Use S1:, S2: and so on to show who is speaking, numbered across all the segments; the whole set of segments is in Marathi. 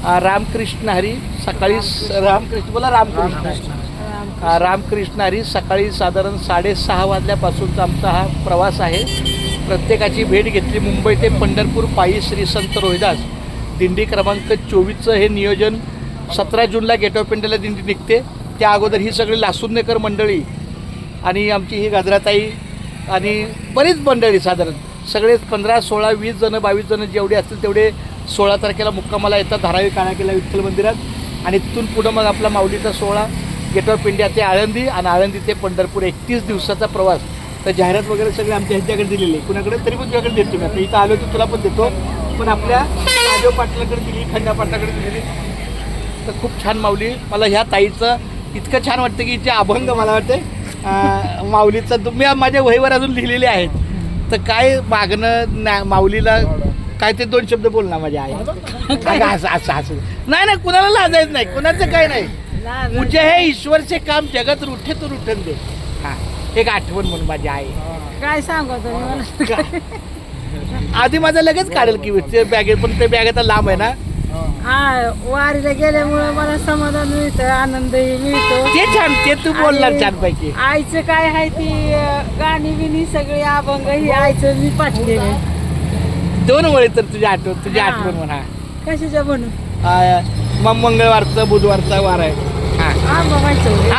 S1: रामकृष्ण हरी सकाळी रामकृष्ण बोला रामकृष्ण रामकृष्ण हरी सकाळी साधारण 6:30 वाजल्यापासूनचा आमचा हा प्रवास आहे. प्रत्येकाची भेट घेतली. मुंबई ते पंढरपूर पायी श्री संत रोहिदास दिंडी क्रमांक 24चं हे नियोजन 17 जूनला गेट ऑफ इंडियाला दिंडी निघते. त्या अगोदर ही सगळी लासुंदेकर मंडळी आणि आमची ही गजराताई आणि बरीच मंडळी साधारण सगळे 15, 16, 20 जणं 22 जणं जेवढे असतील तेवढे 16 तारखेला मुक्कामाला येतात धारावी काळाकेला विठ्ठल मंदिरात. आणि तिथून पुढं मग आपला माऊलीचा सोहळा गेट ऑफ इंडिया ते आळंदी आणि आळंदी ते पंढरपूर 31 दिवसाचा प्रवास. तर जाहिरात वगैरे सगळे आमच्या ह्याच्याकडे दिलेली आहे. कुणाकडे तरी पण तुझ्याकडे देतो मी. आता इथं आलो तर तुला पण देतो. पण आपल्या राजव पाटलाकडे दिली, खंडा पाटलाकडे दिलेली. तर खूप छान माऊली. मला ह्या ताईचं इतकं छान वाटतं की हिचे अभंग मला वाटते माऊलीचं तुम्ही माझ्या वहीवर अजून लिहिलेले आहेत. तर काय मागणं माऊलीला काय ते 2 शब्द बोल ना माझ्या आई. असं नाही कुणाला लाजायचं नाही, कुणाचं काय नाही. मुझे हे ईश्वरचे काम जगत रूठे तो रूठन दे. हां एक आठवण म्हणून माझी आई.
S2: काय सांगू तुम्ही
S1: आधी माझं लगेच काढेल की ते बॅगेत, पण ते बॅग आता लांब आहे ना.
S2: हा वारीला गेल्यामुळे मला समाधान मिळतं, आनंदही मिळतो.
S1: ते छान, ते तू बोलणार छान पैकी.
S2: आईचं काय आहे ती गाणी बिनी सगळी अभंग ही आईचं मी पाठलेले.
S1: 2 वळी तर तुझी आठवण म्हणा.
S2: कशाच्या बनू
S1: मग मंगळवारचं बुधवारचा वार आहे. हा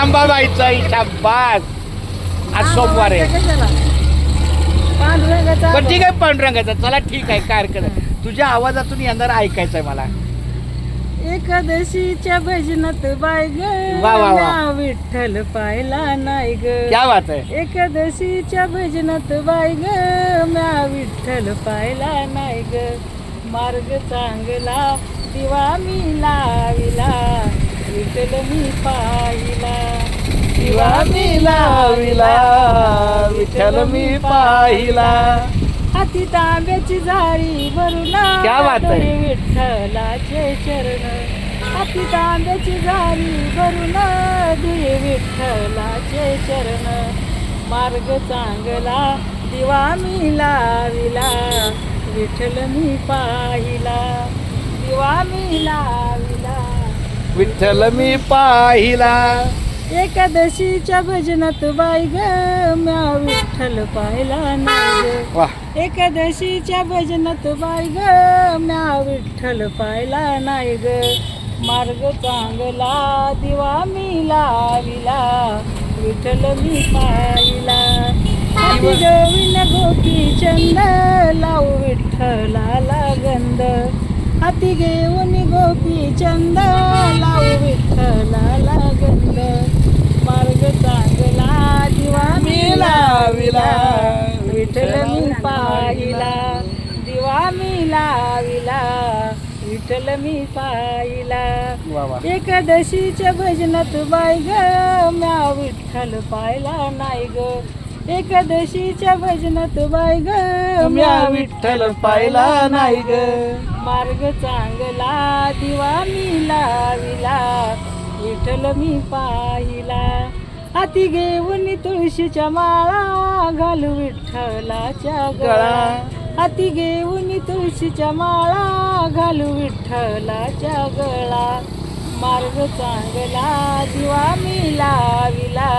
S1: आंबाबाईचा शाबास. आज सोमवार आहे. पण ठीक आहे पांडुरंगाचा. चला ठीक आहे, काय हरकत नाही. तुझ्या आवाजातून येणार ऐकायचं आहे मला.
S2: एकादशीच्या भजनात बाय ग
S1: वा वा वा.
S2: म्या विठ्ठल पाहिला नाही ग.
S1: क्या बात आहे.
S2: एकादशीच्या भजनात बाय ग म्या विठ्ठल पाहिला नाही ग. मार्ग चांगला दिवा मी लाविला विठ्ठल मी पाहिला.
S1: दिवा मी लाविला विठ्ठल मी पाहिला.
S2: हाती तांब्याची झारी भरून
S1: क्या बात आहे.
S2: विठ्ठलाचे चरण. हाती तांब्याची झारी भरून धुये विठ्ठलाचे चरण. मार्ग चांगला दिवा मी लाविला विठ्ठल मी पाहिला. दिवा मी लाविला
S1: विठ्ठल मी पाहिला.
S2: एकादशीच्या भजनात बाई ग म्या विठ्ठल पाहिला नाही ग.
S1: वा.
S2: एकादशीच्या भजनात बाई ग म्या विठ्ठल पाहिला नाही ग. मार्ग चांगला दिवा मी लाविला विठ्ठल मी पाहिला. हाती गोविंद गोपी चंद लावू विठ्ठलाला गंध. हाती घेऊन गोपी चंद लावू विठ्ठलाला गंध. मार्ग चांगला दिवा मी लाविला विठ्ठल मी पाहिला. दिवा मी लाविला विठ्ठल मी पाहिला. एकादशीच्या भजनात बाय ग म्या विठ्ठल पाहिला नाही ग. एकादशीच्या भजनात बाय ग
S1: म्या विठ्ठल पाहिला नाही ग.
S2: मार्ग चांगला दिवा मी लाविला विठ्ठल मी पाहिला. हाती घेऊन तुळशीच्या माळा घालू विठ्ठलाच्या गळा. हाती घेऊन तुळशीच्या माळा घालू विठ्ठलाच्या गळा. मार्ग चांगला दिवा मी लाविला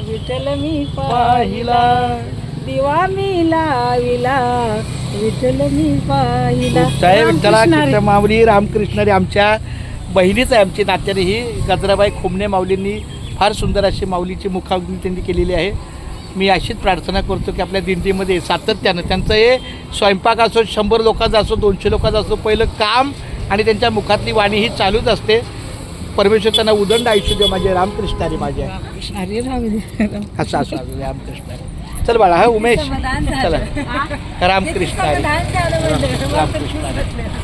S2: विठ्ठल मी पाहिला. दिवा मी लाविला विठ्ठल मी पाहिला.
S1: विठ्ठला माऊली रामकृष्ण आमच्या बहिणीच आहे. आमची नात्याने ही गजराबाई खोमणे माऊलींनी फार सुंदर अशी माऊलीची मुखाग्नी त्यांनी केलेली आहे. मी अशीच प्रार्थना करतो की आपल्या दिंडीमध्ये सातत्यानं त्यांचं हे स्वयंपाक असो, 100 लोकांचा असो, 200 लोकांचा असो, पहिलं काम आणि त्यांच्या मुखातली वाणी ही चालूच असते. परमेश्वर त्यांना उदंड आयुष्य दे माझे रामकृष्ण हरी माझे. असं असं रामकृष्ण. चल बाळा. हा उमेश चला. रामकृष्ण हरी. रामकृष्ण हरी.